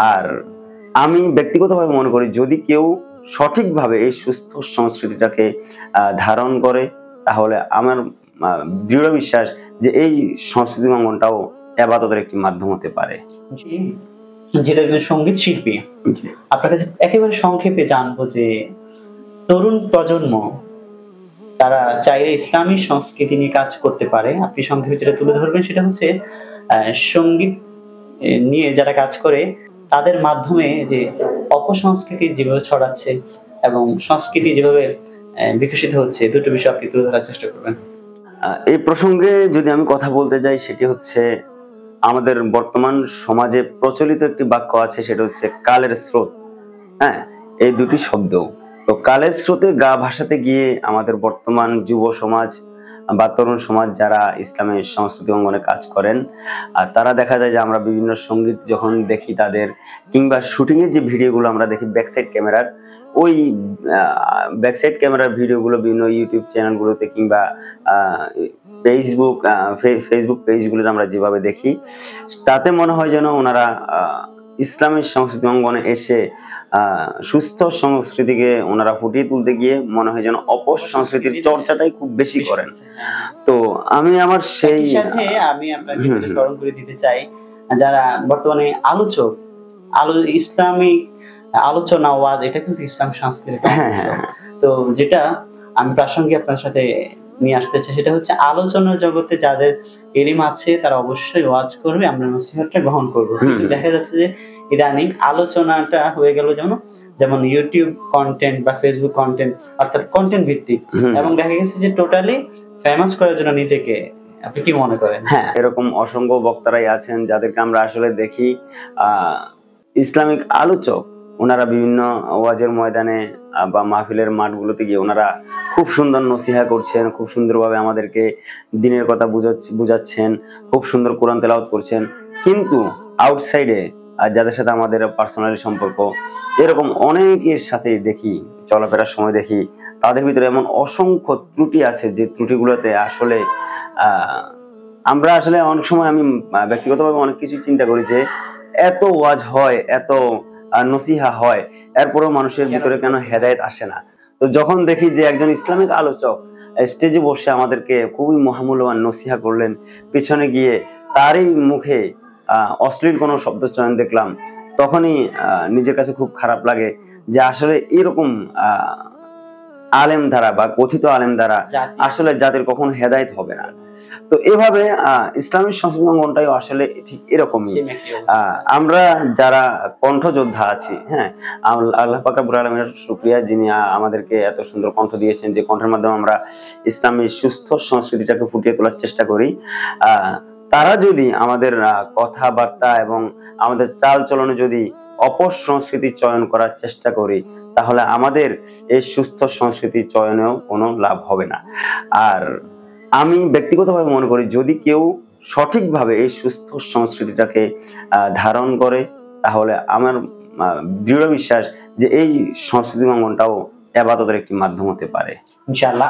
আর আমি ব্যক্তিগতভাবে মনে করি যদি কেউ সঠিকভাবে এই সুস্থ সংস্কৃতিটাকে ধারণ করে, তাহলে আমার দৃঢ় বিশ্বাস যে এই সংস্কৃতি অঙ্গনটাও ইবাদতের একটি মাধ্যম হতে পারে। যেটা একজন সঙ্গীত শিল্পী, আপনার কাছে একেবারে সংক্ষেপে জানবো যে তরুণ প্রজন্ম তারা চাইলে ইসলামী সংস্কৃতি নিয়ে কাজ করতে পারে। আপনি সংক্ষেপে যেটা তুলে ধরবেন সেটা হচ্ছে সঙ্গীত নিয়ে যারা কাজ করে তাদের মাধ্যমে যে অপসংস্কৃতি যেভাবে ছড়াচ্ছে এবং সংস্কৃতি যেভাবে বিকশিত হচ্ছে, দুটো বিষয় আপনি তুলে ধরার চেষ্টা করবেন। এই প্রসঙ্গে যদি আমি কথা বলতে যাই, সেটি হচ্ছে আমাদের বর্তমান সমাজে প্রচলিত একটি বাক্য আছে, সেটা হচ্ছে কালের স্রোত। হ্যাঁ, এই দুটি শব্দ। তো কালের স্রোতে গা ভাসাতে গিয়ে আমাদের বর্তমান যুব সমাজ বা তরুণ সমাজ যারা ইসলামের সংস্কৃতি অঙ্গনে কাজ করেন, আর তারা দেখা যায় যে আমরা বিভিন্ন সঙ্গীত যখন দেখি তাদের, কিংবা শুটিং এর যে ভিডিওগুলো আমরা দেখি ব্যাকসাইড ক্যামেরার, ওই ব্যাকসাইড ক্যামেরার ভিডিওগুলো বিভিন্ন ইউটিউব চ্যানেলগুলোতে কিংবা ফেসবুক পেজগুলোতে আমরা যেভাবে দেখি, তাতে মনে হয় যেন ওনারা ইসলামের সংস্কৃতি অঙ্গনে এসে সুস্থ সংস্কৃতিকে ওনারা ফুটিয়ে তুলতে গিয়ে মনে হয় যেন অপসংস্কৃতির চর্চাটাই খুব বেশি করেন। তো আমি আমার সেই সাথে আমি আপনাকে স্মরণ করে দিতে চাই, যারা বর্তমানে আলোচক, ইসলামিক আলোচনা ওয়াজ, এটা কিন্তু ইসলাম সংস্কৃতি। তো যেটা আমি প্রাসঙ্গিক আপনার সাথে নিয়ে আসতে চাই সেটা হচ্ছে আলোচনার জগতে যাদের ইলম আছে তারা অবশ্যই ওয়াজ করবে, আমরা নসিহতটা গ্রহণ করবো। কিন্তু দেখা যাচ্ছে যে ইদানিং আলোচনাটা হয়ে গেল যেমন ইউটিউব কন্টেন্ট বা ফেসবুক কন্টেন্ট, অর্থাৎ কন্টেন্ট ভিত্তিক, এবং দেখা গেছে যে টোটালি ফেমাস করার জন্য নিজেকে। আপনি কি মনে করেন? হ্যাঁ, এরকম অসংখ্য বক্তারাই আছেন যাদেরকে আমরা আসলে দেখি ইসলামিক আলোচক, ওনারা বিভিন্ন ওয়াজের ময়দানে বা মাহফিলের মাঠগুলোতে গিয়ে ওনারা খুব সুন্দর নসিহা করছেন, খুব সুন্দরভাবে আমাদেরকে দিনের কথা বুঝাচ্ছেন, খুব সুন্দর কোরআন তেলাওয়াত করছেন। কিন্তু আউটসাইডে যাদের সাথে আমাদের পার্সোনালি সম্পর্ক, এরকম অনেকের সাথে দেখি, চলাফেরার সময় দেখি তাদের ভিতরে এমন অসংখ্য ত্রুটি আছে যে ত্রুটিগুলোতে আসলে আমরা আসলে অনেক সময় আমি ব্যক্তিগতভাবে অনেক কিছু চিন্তা করি যে এত ওয়াজ হয়, এত নসিহা হয়, এরপরেও মানুষের ভিতরে কেন হেদায়েত আসে না। তো যখন দেখি যে একজন ইসলামিক আলোচক স্টেজে বসে আমাদেরকে খুবই মহামূল্যবান নসিহা করলেন, পিছনে গিয়ে তারই মুখে অশ্লীল কোনো শব্দ চয়ন দেখলাম, তখনই নিজের কাছে খুব খারাপ লাগে যে আসলে এরকম আলেম দ্বারা বা কথিত আলেম দ্বারা আসলে জাতির কখনো হেদায়েত হবে না। তো এভাবে ইসলামিক সংস্কৃতি অঙ্গনটাই আসলে ঠিক এরকমই। আমরা যারা কণ্ঠযোদ্ধা আছি, হ্যাঁ, আল্লাহ পাক রব্বুল আলামিনের শুকরিয়া, যিনি আমাদেরকে এত সুন্দর কণ্ঠ দিয়েছেন, যে কণ্ঠের মাধ্যমে আমরা ইসলামী সুস্থ সংস্কৃতিটাকে ফুটিয়ে তোলার চেষ্টা করি। তারা যদি আমাদের কথাবার্তা এবং আমাদের চাল চলনে যদি অপসংস্কৃতি চয়ন করার চেষ্টা করি, তাহলে আমাদের এই সুস্থ সংস্কৃতি চয়নেও কোনো লাভ হবে না। আর আমি ব্যক্তিগতভাবে মনে করি যদি কেউ সঠিকভাবে এই সুস্থ সংস্কৃতিটাকে ধারণ করে, তাহলে আমার দৃঢ় বিশ্বাস যে এই সংস্কৃতি অঙ্গনটাও ইবাদতের একটি মাধ্যম হতে পারে। ইনশাআল্লাহ।